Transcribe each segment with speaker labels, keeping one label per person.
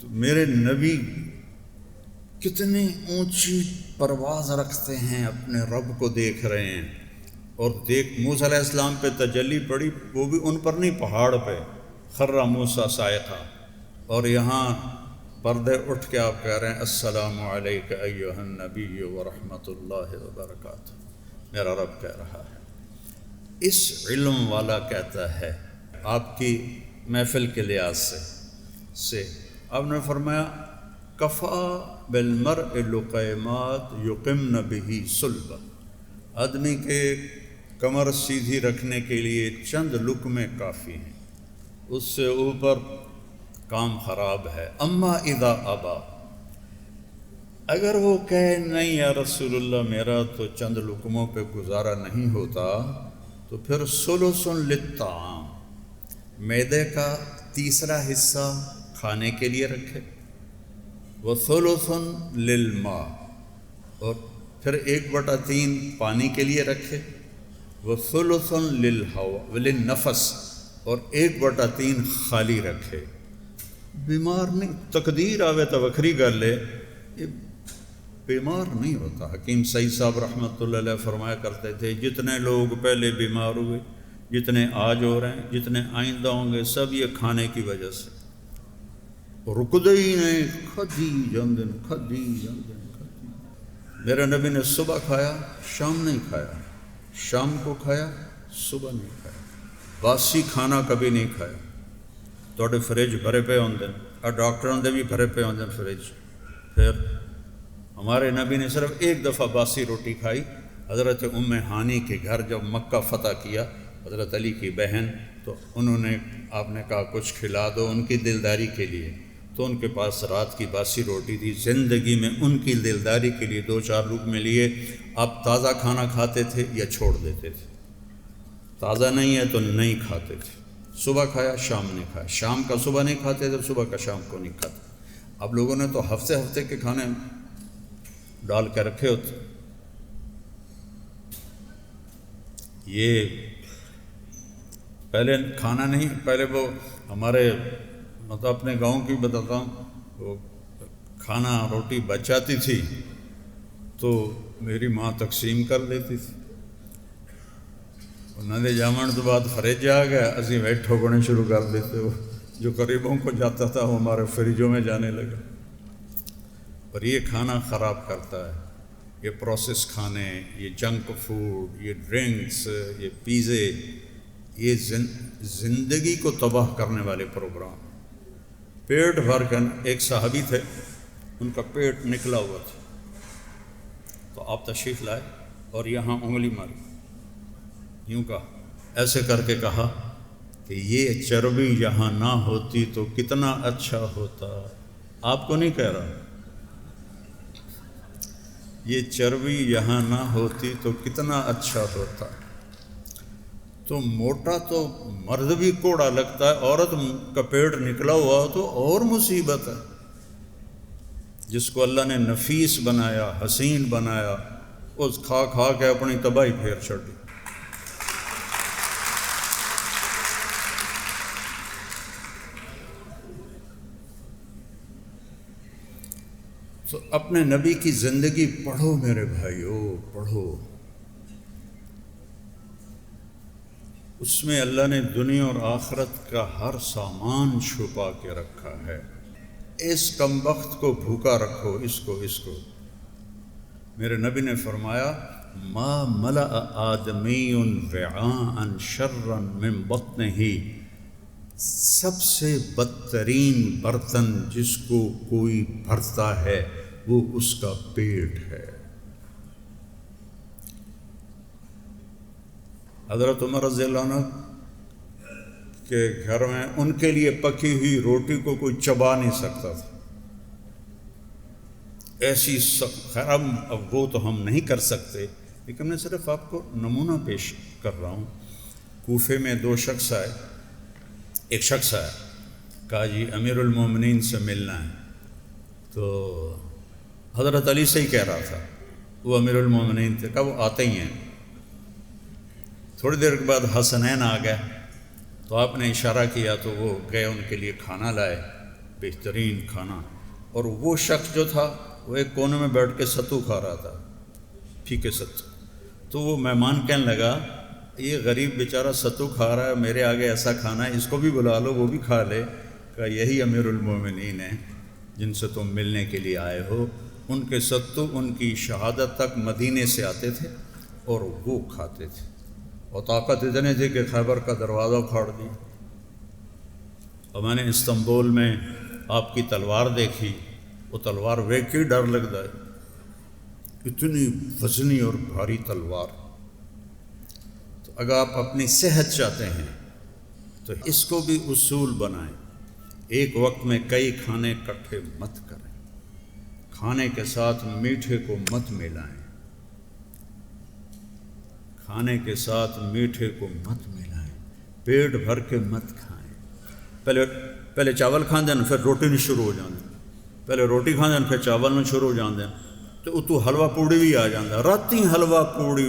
Speaker 1: تو میرے نبی کتنی اونچی پرواز رکھتے ہیں، اپنے رب کو دیکھ رہے ہیں، اور موسیٰ علیہ السلام پہ تجلی پڑی، وہ بھی ان پر نہیں، پہاڑ پہ خر موسیٰ صاعقہ، اور یہاں پردے اٹھ کے آپ کہہ رہے ہیں السلام علیک ایھا النبی ورحمۃ اللہ وبرکاتہ. میرا رب کہہ رہا ہے. اس علم والا کہتا ہے آپ کی محفل کے لحاظ سے آپ نے فرمایا کفا بالمرء لقیمات یقمن بہ صلبہ، آدمی کے کمر سیدھی رکھنے کے لیے چند لقمے کافی ہیں، اس سے اوپر کام خراب ہے. اما اذا ابا، اگر وہ کہے نہیں یا رسول اللہ میرا تو چند لقموں پہ گزارا نہیں ہوتا، تو پھر ثلث للطعام، معدے کا تیسرا حصہ کھانے کے لیے رکھے، وثلث للماء، اور پھر 1/3 پانی کے لیے رکھے، وثلث للنفس، اور 1/3 خالی رکھے. بیمار نہیں، تقدیر آوے تو وکھری گل ہے، یہ بیمار نہیں ہوتا. حکیم سعید صاحب رحمۃ اللہ علیہ فرمایا کرتے تھے جتنے لوگ پہلے بیمار ہوئے، جتنے آج ہو رہے ہیں، جتنے آئندہ ہوں گے، سب یہ کھانے کی وجہ سے. رکدے ہی نہیں، کھدی جاندن. میرے نبی نے صبح کھایا، شام نہیں کھایا، شام کو کھایا، صبح نہیں کھایا، باسی کھانا کبھی نہیں کھایا. توڑے فریج بھرے پہ ہوندے، اور ڈاکٹروں دے بھی بھرے پہ ہوندے فریج. پھر ہمارے نبی نے صرف ایک دفعہ باسی روٹی کھائی. حضرت ام ہانی کے گھر جب مکہ فتح کیا، حضرت علی کی بہن، تو انہوں نے آپ نے کہا کچھ کھلا دو ان کی دلداری کے لیے، تو ان کے پاس رات کی باسی روٹی تھی. زندگی میں ان کی دلداری کے لیے 2-4 لقمے لیے. آپ تازہ کھانا کھاتے تھے یا چھوڑ دیتے تھے؟ تازہ نہیں ہے تو نہیں کھاتے تھے. صبح کھایا، شام نہیں کھایا، شام کا صبح نہیں کھاتے تھے، صبح کا شام کو نہیں کھاتے. اب لوگوں نے تو ہفتے کے کھانے ڈال کے رکھے ہوتے. یہ پہلے کھانا نہیں، پہلے وہ ہمارے مطلب اپنے گاؤں کی بتاتا ہوں، وہ کھانا روٹی بچ جاتی تھی تو میری ماں تقسیم کر دیتی تھی. انہوں نے جامن تو بعد فریج آ گیا، اسی ویٹ ٹھوکنے شروع کر دیتے. ہو جو قریبوں کو جاتا تھا وہ ہمارے فریجوں میں جانے لگا. اور یہ کھانا خراب کرتا ہے، یہ پروسیس کھانے، یہ جنک فوڈ، یہ ڈرنکس، یہ پیزے، یہ زندگی کو تباہ کرنے والے پروگرام. پیٹ بھر کر، ایک صحابی تھے ان کا پیٹ نکلا ہوا تھا، تو آپ تشریف لائے اور یہاں انگلی ماری، یوں کہا، ایسے کر کے کہا کہ یہ چربی یہاں نہ ہوتی تو کتنا اچھا ہوتا. آپ کو نہیں کہہ رہا، یہ چربی یہاں نہ ہوتی تو کتنا اچھا ہوتا. تو موٹا تو مرد بھی کوڑا لگتا ہے، عورت کا پیٹ نکلا ہوا تو اور مصیبت ہے. جس کو اللہ نے نفیس بنایا، حسین بنایا، اس کھا کھا کے اپنی تباہی پھیر چھوڑی. تو اپنے نبی کی زندگی پڑھو میرے بھائیو، پڑھو. اس میں اللہ نے دنیا اور آخرت کا ہر سامان چھپا کے رکھا ہے. اس کم بخت کو بھوکا رکھو، اس کو. میرے نبی نے فرمایا ما ملأ آدمی وعاء شرا من بطنہ، سب سے بدترین برتن جس کو کوئی بھرتا ہے وہ اس کا پیٹ ہے. حضرت عمر رضی اللہ عنہ کے گھر میں ان کے لیے پکی ہوئی روٹی کو کوئی چبا نہیں سکتا تھا. ایسی خیر اب وہ تو ہم نہیں کر سکتے، لیکن میں صرف آپ کو نمونہ پیش کر رہا ہوں. کوفے میں 2 شخص آئے. ایک شخص آیا، کہا جی امیر المومنین سے ملنا ہے. تو حضرت علی سے ہی کہہ رہا تھا، وہ امیر المومنین تھے. کہا وہ آتے ہی ہیں. تھوڑی دیر کے بعد حسنین آ گئے، تو آپ نے اشارہ کیا تو وہ گئے، ان کے لیے کھانا لائے. بہترین کھانا. اور وہ شخص جو تھا وہ ایک کونے میں بیٹھ کے ستو کھا رہا تھا، پھیکے ستو. تو وہ مہمان کہنے لگا یہ غریب بیچارہ ستو کھا رہا ہے، میرے آگے ایسا کھانا ہے، اس کو بھی بلا لو وہ بھی کھا لے. کہ یہی امیر المومنین ہیں جن سے تم ملنے کے لیے آئے ہو. ان کے ستو ان کی شہادت تک مدینے سے آتے تھے اور وہ کھاتے تھے، اور طاقت اتنے تھی کہ خیبر کا دروازہ پھاڑ دیا. اور میں نے استنبول میں آپ کی تلوار دیکھی، وہ تلوار ویکھ کے ڈر لگتا ہے، اتنی وزنی اور بھاری تلوار. تو اگر آپ اپنی صحت چاہتے ہیں تو اس کو بھی اصول بنائیں. ایک وقت میں کئی کھانے اکٹھے مت کریں، کھانے کے ساتھ میٹھے کو مت ملائیں، کھانے کے ساتھ میٹھے کو مت ملائیں، پیٹ بھر کے مت کھائیں. پہلے چاول کھاندے ہیں پھر روٹی نہیں شروع ہو جاندے، پہلے روٹی کھاندے ہیں پھر چاول نہیں شروع ہو جاندے. تو اتو حلوہ پوڑی بھی آ جاندہ، راتی حلوہ پوڑی،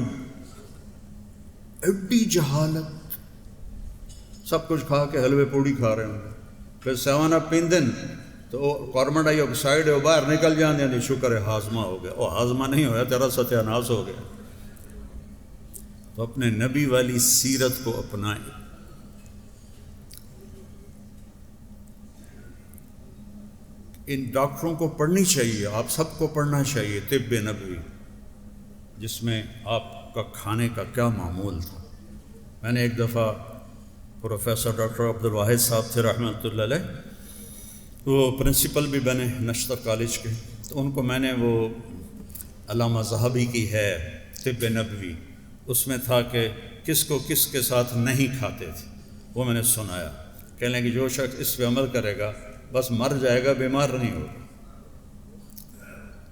Speaker 1: ایڈی جہالت. سب کچھ کھا کے حلوے پوڑی کھا رہے ہوں. پھر سیوانہ پیندن تو کاربن ڈائی آکسائڈ ہے وہ باہر نکل جاندے ہیں. شکر ہے ہاضمہ ہو گیا. اور ہاضمہ نہیں ہویا تیرا ستیہ ناس ہو گیا. تو اپنے نبی والی سیرت کو اپنائیں. ان ڈاکٹروں کو پڑھنی چاہیے، آپ سب کو پڑھنا چاہیے طب نبوی، جس میں آپ کا کھانے کا کیا معمول تھا. میں نے ایک دفعہ پروفیسر ڈاکٹر عبدالواحد صاحب تھے رحمۃ اللہ علیہ، وہ پرنسپل بھی بنے نشتر کالج کے. تو ان کو میں نے وہ علامہ ذہبی کی ہے طب نبوی، اس میں تھا کہ کس کو کس کے ساتھ نہیں کھاتے تھے، وہ میں نے سنایا. کہنے لگے جو شخص اس پہ عمل کرے گا بس مر جائے گا، بیمار نہیں ہوگا.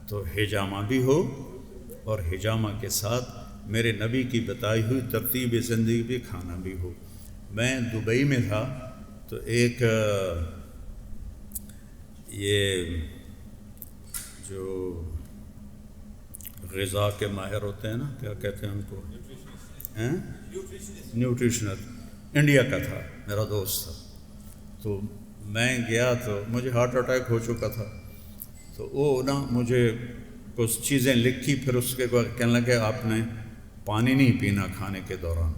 Speaker 1: تو حجامہ بھی ہو اور حجامہ کے ساتھ میرے نبی کی بتائی ہوئی ترتیب زندگی بھی کھانا بھی ہو. میں دبئی میں تھا تو ایک یہ جو غذا کے ماہر ہوتے ہیں نا، کیا کہتے ہیں ان کو، نیوٹریشنل، انڈیا کا تھا، میرا دوست تھا. تو میں گیا تو مجھے ہارٹ اٹیک ہو چکا تھا. تو وہ نا مجھے کچھ چیزیں لکھی، پھر اس کے بعد کہنے لگے آپ نے پانی نہیں پینا کھانے کے دوران.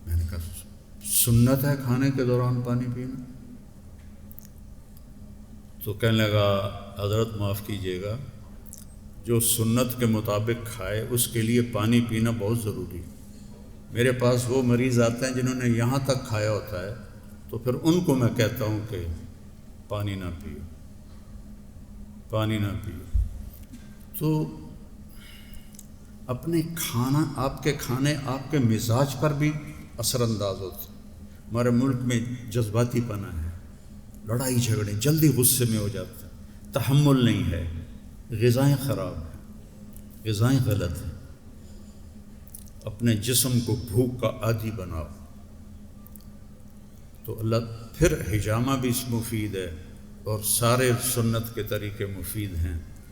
Speaker 1: میں نے کہا سنت ہے کھانے کے دوران پانی پینا؟ تو کہنے لگا حضرت معاف کیجیے گا، جو سنت کے مطابق کھائے اس کے لیے پانی پینا بہت ضروری. میرے پاس وہ مریض آتے ہیں جنہوں نے یہاں تک کھایا ہوتا ہے، تو پھر ان کو میں کہتا ہوں کہ پانی نہ پیو، پانی نہ پیو. تو اپنے کھانا، آپ کے کھانے آپ کے مزاج پر بھی اثر انداز ہوتے. ہمارے ملک میں جذباتی پنا ہے، لڑائی جھگڑے، جلدی غصے میں ہو جاتے ہیں، تحمل نہیں ہے، غذائیں خراب ہیں، غذائیں غلط ہیں. اپنے جسم کو بھوک کا عادی بناؤ. تو اللہ پھر حجامہ بھی مفید ہے اور سارے سنت کے طریقے مفید ہیں.